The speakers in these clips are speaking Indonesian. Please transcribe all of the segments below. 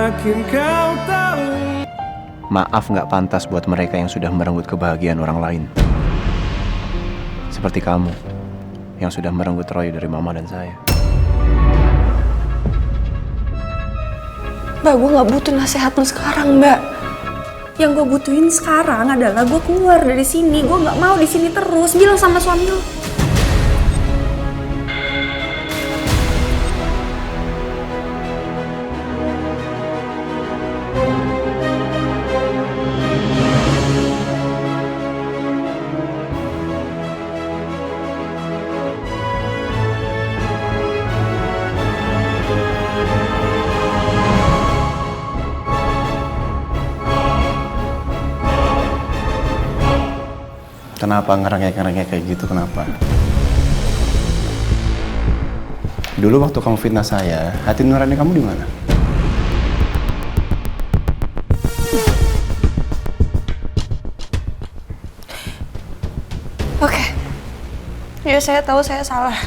yakin kau tahu. Maaf nggak pantas buat mereka yang sudah merenggut kebahagiaan orang lain. Seperti kamu, yang sudah merenggut Roy dari mama dan saya. Mbak, gue gak butuh nasihat lu sekarang, Mbak. Yang gue butuhin sekarang adalah gue keluar dari sini. Gue gak mau di sini terus. Bilang sama suami lu. Kenapa ngerengek-ngerengek kayak gitu, kenapa? Dulu waktu kamu fitnah saya, hati nurani kamu di mana? Oke. Ya, saya tahu saya salah.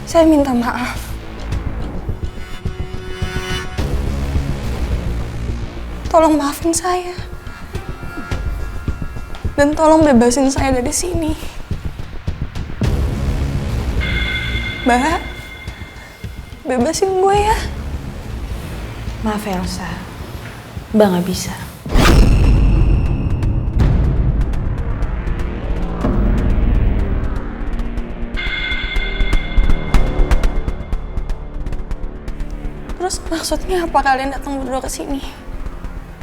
Saya minta maaf. Tolong maafin saya. Dan tolong bebasin saya dari sini. Mbak, bebasin gue ya. Maaf Elsa, Mbak nggak bisa. Terus maksudnya apa kalian datang berdua ke sini?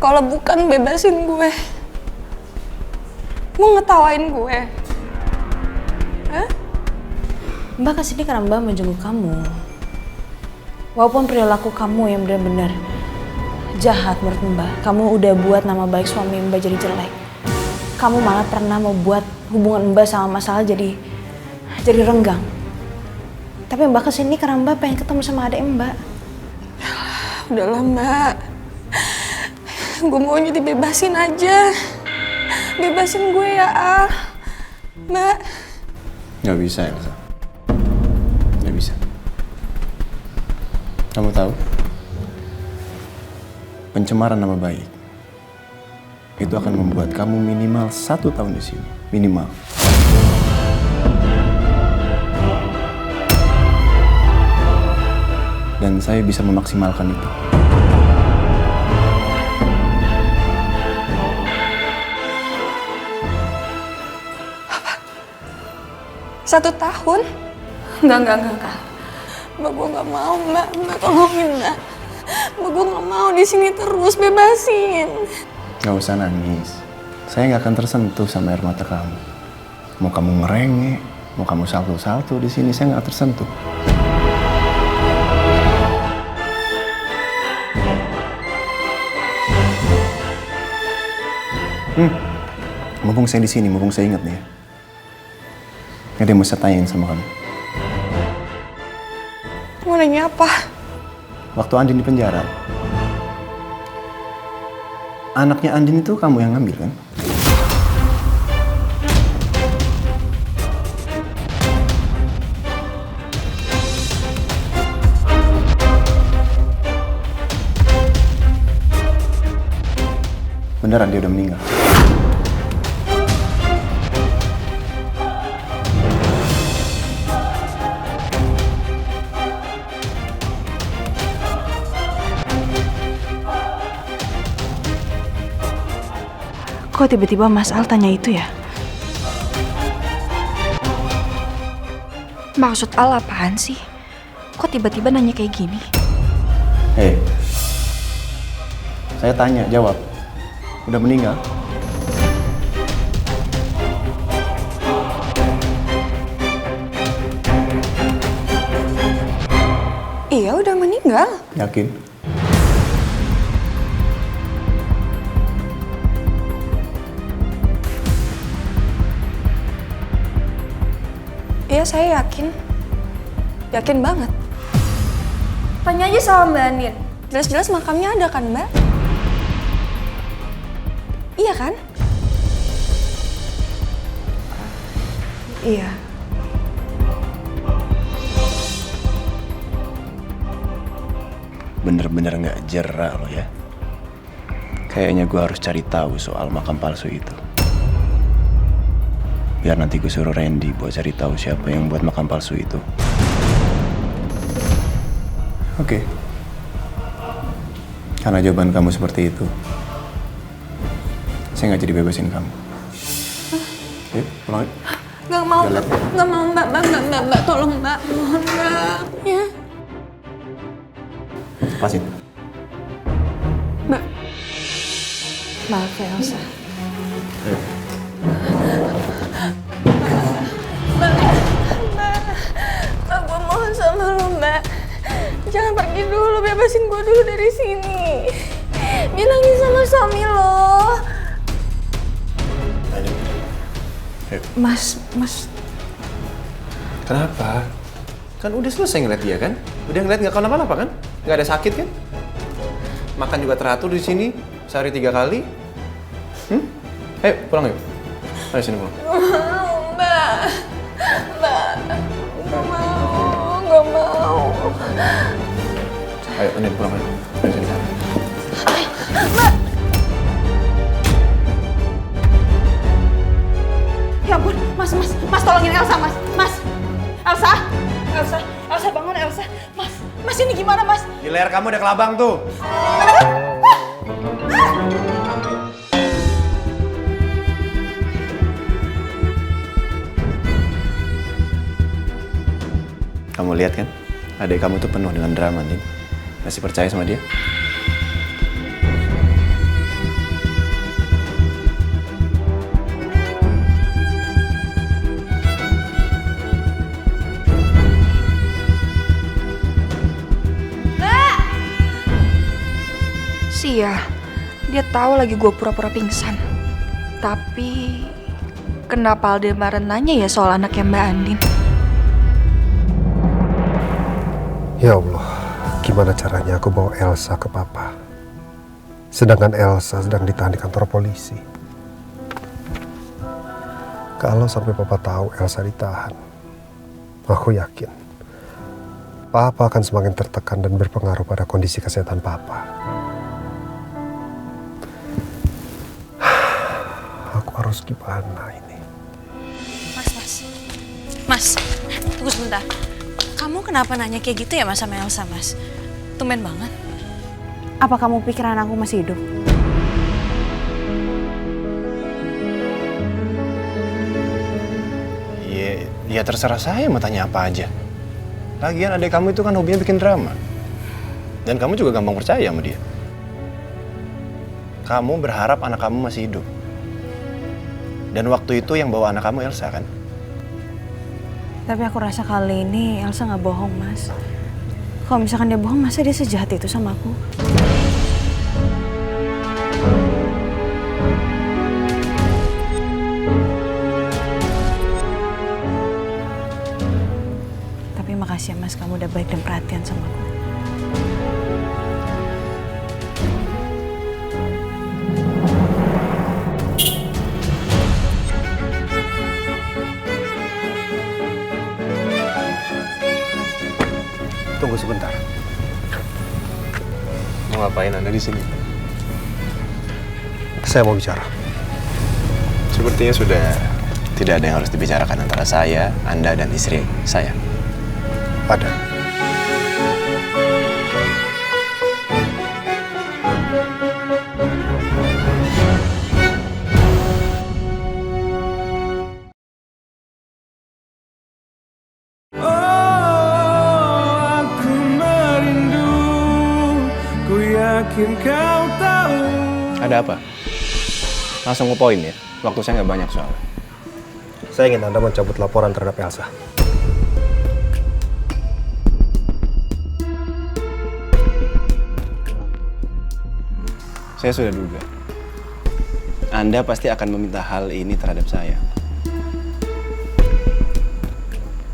Kalau bukan bebasin gue. Mau ngetawain gue? Hah? Mbak kesini karena Mbak mau jenguk kamu. Walaupun perilaku kamu yang benar-benar jahat menurut Mbak, kamu udah buat nama baik suami Mbak jadi jelek. Kamu malah pernah mau buat hubungan Mbak sama masalah jadi renggang. Tapi Mbak kesini karena Mbak pengen ketemu sama adik Mbak. Udahlah Mbak, gue maunya dibebasin aja. Bebasin gue ya, Al. Mbak. Nggak bisa, Elsa. Nggak bisa. Kamu tahu? Pencemaran nama baik itu akan membuat kamu minimal 1 tahun di sini. Minimal. Dan saya bisa memaksimalkan itu. 1 tahun? Enggak. Mbak, gue gak mau, Mbak. Mbak, tolongin, Mbak. Mbak, gue gak mau di sini terus, bebasin. Gak usah nangis. Saya gak akan tersentuh sama air mata kamu. Mau kamu ngerengek, mau kamu salto-salto di sini, saya gak tersentuh. Mumpung saya di sini, mumpung saya ingat nih ya. Ada yang mau saya tanyain sama kamu. Mau nanya apa? Waktu Andin di penjara, anaknya Andin itu kamu yang ngambil kan? Beneran dia udah meninggal? Kok tiba-tiba Mas Al tanya itu ya? Maksud Al apaan sih? Kok tiba-tiba nanya kayak gini? Hei, saya tanya, jawab. Udah meninggal? Iya, udah meninggal. Yakin? Iya, saya yakin. Yakin banget. Tanya aja sama Mbak Andin. Jelas-jelas makamnya ada kan, Mbak? Iya kan? Iya. bener-bener nggak jera lo ya. Kayaknya gue harus cari tahu soal makam palsu itu. Biar nanti gue suruh Randy buat cari tahu siapa yang buat makam palsu itu. Oke. Karena jawaban kamu seperti itu, saya nggak jadi bebasin kamu. Yuk, pulang yuk. Nggak mau, nggak mau mbak, tolong mbak, mohon mbak, ya. Lepasin. Mbak, Maaf ya Elsa. mbak, gue mohon sama lo mbak, jangan pergi dulu, bebasin gue dulu dari sini. Bilangin sama suami lo. Mas. Kenapa? Kan udah selesai ngeliat dia kan? Udah ngeliat nggak kenapa-napa kan? Nggak ada sakit kan? Makan juga teratur di sini sehari 3 kali. Ayo pulang yuk. Ayo sini pulang. Nggak mau. Ayo Andin pulang ayo. Ayo sini. Ya ampun, Mas tolongin Elsa, Mas. Elsa bangun Elsa. Mas ini gimana Mas? Di leher kamu ada kelabang tuh. Kamu lihat kan? Adik kamu tuh penuh dengan drama, Din. Masih percaya sama dia? Sia, dia tahu lagi gue pura-pura pingsan. Tapi kenapa Aldebaran nanya ya soal anaknya Mbak Andin? Ya Allah, gimana caranya aku bawa Elsa ke papa? Sedangkan Elsa sedang ditahan di kantor polisi. Kalau sampai papa tahu Elsa ditahan, aku yakin papa akan semakin tertekan dan berpengaruh pada kondisi kesehatan papa. Aku harus gimana ini? Mas, tunggu sebentar. Kamu kenapa nanya kayak gitu ya Mas sama Elsa, Mas? Tumben banget. Apa kamu pikiran aku masih hidup? Ya terserah saya mau tanya apa aja. Lagian adik kamu itu kan hobinya bikin drama. Dan kamu juga gampang percaya sama dia. Kamu berharap anak kamu masih hidup. Dan waktu itu yang bawa anak kamu Elsa kan? Tapi aku rasa kali ini Elsa nggak bohong, Mas. Kalau misalkan dia bohong, masa dia sejahat itu sama aku? Tapi makasih ya, Mas. Kamu udah baik dan perhatian sama aku. Tunggu sebentar. Mau ngapain Anda di sini? Saya mau bicara. Sepertinya sudah tidak ada yang harus dibicarakan antara saya, Anda, dan istri saya. Ada. Ada apa? Langsung ke poin ya. Waktu saya nggak banyak soalnya. Saya ingin Anda mencabut laporan terhadap Elsa. Saya sudah duga. Anda pasti akan meminta hal ini terhadap saya.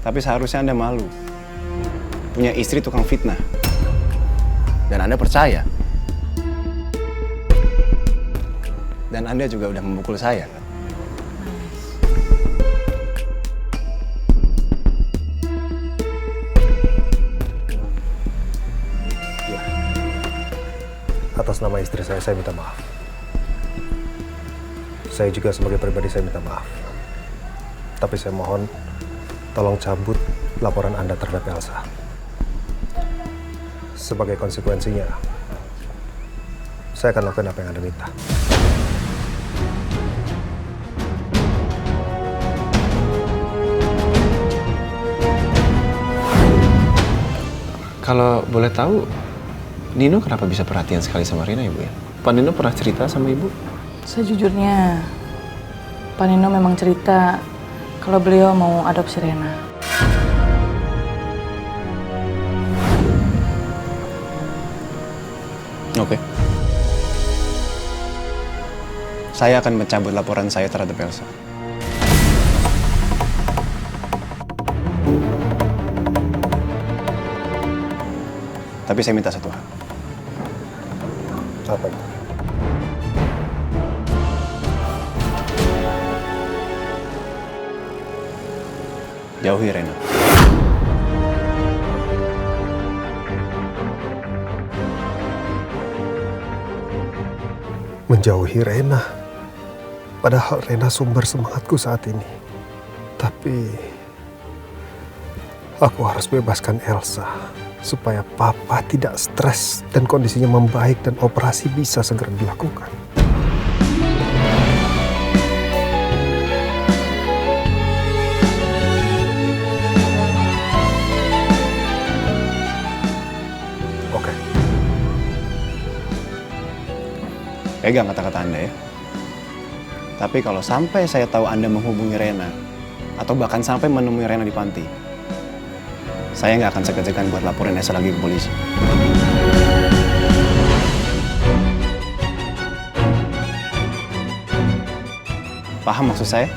Tapi seharusnya Anda malu. Punya istri tukang fitnah. Dan Anda percaya. Dan Anda juga udah memukul saya kan? Ya. Atas nama istri saya minta maaf. Saya juga sebagai pribadi saya minta maaf. Tapi saya mohon tolong cabut laporan Anda terhadap Elsa. Sebagai konsekuensinya, saya akan lakukan apa yang Anda minta. Kalau boleh tahu, Nino kenapa bisa perhatian sekali sama Rena, Ibu ya? Pak Nino pernah cerita sama Ibu? Sejujurnya, Pak Nino memang cerita kalau beliau mau adopsi Rena. Oke. Saya akan mencabut laporan saya terhadap Elsa. Tapi saya minta satu hal. Apa itu? Jauhi Rena. Menjauhi Rena. Padahal Rena sumber semangatku saat ini. Tapi aku harus bebaskan Elsa supaya papa tidak stres dan kondisinya membaik dan operasi bisa segera dilakukan. Oke. Pegang kata-kata Anda ya. Tapi kalau sampai saya tahu Anda menghubungi Rena, atau bahkan sampai menemui Rena di panti, saya nggak akan segan-segan buat laporin Elsa lagi ke polisi. Paham maksud saya?